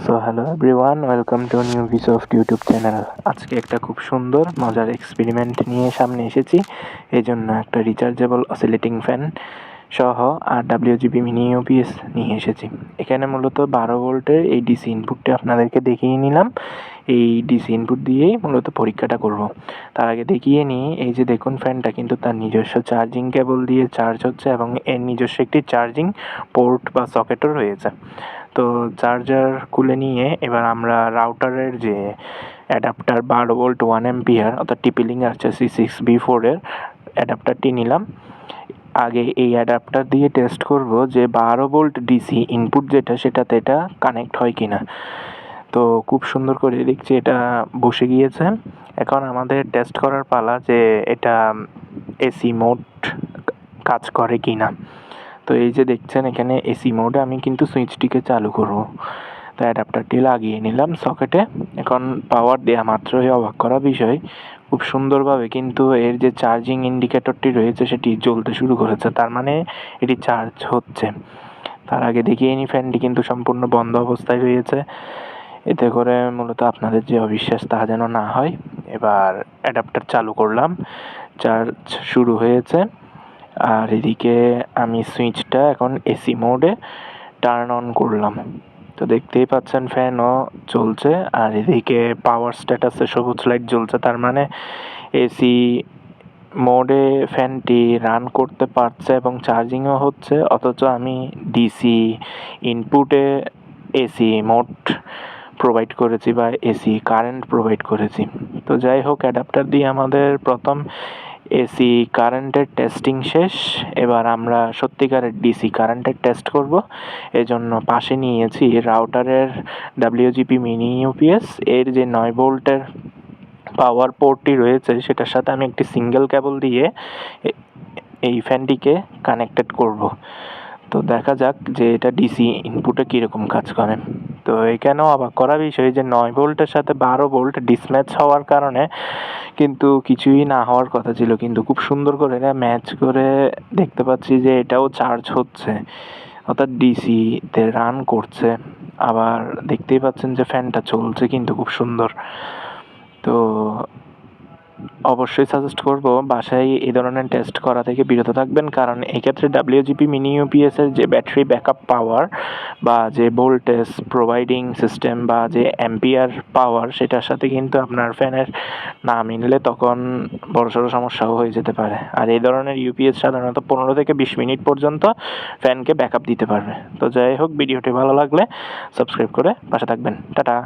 So hello everyone, welcome to new piece of YouTube channel. আজকে একটা খুব সুন্দর মজার এক্সপেরিমেন্ট নিয়ে সামনে এসেছি। এই জন্য একটা রিচার্জেবল অসিলেটিং ফ্যান সহ আর ডাব্লিউজিপি মিনি ইউপিএস নিয়ে এসেছি। এখানে মূলত 12 ভোল্টের এই ডিসি ইনপুটটা আপনাদেরকে দেখিয়ে নিলাম। এই ডিসি ইনপুট দিয়েই মূলত পরীক্ষাটা করব। তার আগে দেখিয়ে নিই, এই যে দেখুন ফ্যানটা কিন্তু তার নিজস্ব চার্জিং কেবল দিয়ে চার্জ হচ্ছে এবং এর নিজস্ব একটি চার্জিং পোর্ট বা সকেটও রয়েছে। তো চার্জার খুলে নিয়ে এবার আমরা রাউটারের যে অ্যাডাপ্টার 12 ভোল্ট 1 অ্যাম্পিয়ার অর্থাৎ টিপি-লিঙ্ক RJ6B4 অ্যাডাপ্টারটি নিলাম। আগে এই অ্যাডাপ্টার দিয়ে টেস্ট করব যে 12 ভোল্ট ডিসি ইনপুট যেটা সেটাতে এটা কানেক্ট হয় কিনা। তো খুব সুন্দর করে দেখছি এটা বসে গিয়েছে। এখন আমাদের টেস্ট করার পালা যে এটা এসি মোড কাজ করে কিনা। তো এই যে দেখছেন এখানে এসি মোডে আমি কিন্তু সুইচটিকে চালু করব। তো অ্যাডাপ্টারটি লাগিয়ে নিলাম সকেটে। এখন পাওয়ার দেওয়া মাত্রই অবাক করা বিষয়, খুব সুন্দরভাবে কিন্তু এর যে চার্জিং ইন্ডিকেটরটি রয়েছে সেটি জ্বলতে শুরু করেছে, তার মানে এটি চার্জ হচ্ছে। তার আগে দেখিয়ে নিই ফ্যানটি কিন্তু সম্পূর্ণ বন্ধ অবস্থায় রয়েছে, এতে করে মূলত আপনাদের যে অবিশ্বাস তাহা যেন না হয়। এবার অ্যাডাপ্টার চালু করলাম, চার্জ শুরু হয়েছে। আর এদিকে আমি সুইচটা এখন এসি মোডে টার্ন অন করলাম। তো দেখতেই পাচ্ছেন ফ্যানও চলছে আর এদিকে পাওয়ার স্ট্যাটাসে সবুজ লাইট জ্বলছে, তার মানে এসি মোডে ফ্যানটি রান করতে পারছে এবং চার্জিংও হচ্ছে, অথচ আমি ডিসি ইনপুটে এসি মোড প্রোভাইড করেছি বা এসি কারেন্ট প্রোভাইড করেছি। তো যাই হোক, অ্যাডাপ্টার দিয়ে আমাদের প্রথম এসি কারেন্টের টেস্টিং শেষ। এবার আমরা সত্যিকারের ডিসি কারেন্টের টেস্ট করব। এজন্য পাশে নিয়েছি রাউটারের ডাব্লিউজিপি মিনি ইউপিএস এর যে 9 ভোল্টের পাওয়ার পোর্টটি রয়েছে সেটার সাথে আমি একটি সিঙ্গেল কেবল দিয়ে এই ফ্যানটিকে কানেক্টেড করব। তো দেখা যাক যে এটা ডিসি ইনপুটে কীরকম কাজ করে। তো এখানেও অবাক করা বিষয় যে 9 ভোল্টের সাথে 12 ভোল্ট ডিসম্যাচ হওয়ার কারণে কিন্তু কিছুই না হওয়ার কথা ছিল, কিন্তু খুব সুন্দর করে এটা ম্যাচ করে দেখতে পাচ্ছি যে এটাও চার্জ হচ্ছে, অর্থাৎ ডিসিতে রান করছে। আবার দেখতেই পাচ্ছেন যে ফ্যানটা চলছে কিন্তু খুব সুন্দর। তো অবশ্যই সাজেস্ট করব বাসায় এই ধরনের টেস্ট করা থেকে বিরত থাকবেন, কারণ এক্ষেত্রে ডাব্লিউজিপি মিনি ইউপিএসের যে ব্যাটারি ব্যাকআপ পাওয়ার বা যে ভোল্টেজ প্রোভাইডিং সিস্টেম বা যে অ্যাম্পিয়ার পাওয়ার সেটার সাথে কিন্তু আপনার ফ্যানের না মিললে তখন বড়সড় সমস্যাও হয়ে যেতে পারে। আর এই ধরনের ইউপিএস সাধারণত 15 থেকে 20 মিনিট পর্যন্ত ফ্যানকে ব্যাকআপ দিতে পারবে। তো যাই হোক, ভিডিওটি ভালো লাগলে সাবস্ক্রাইব করে পাশে থাকবেন। টাটা।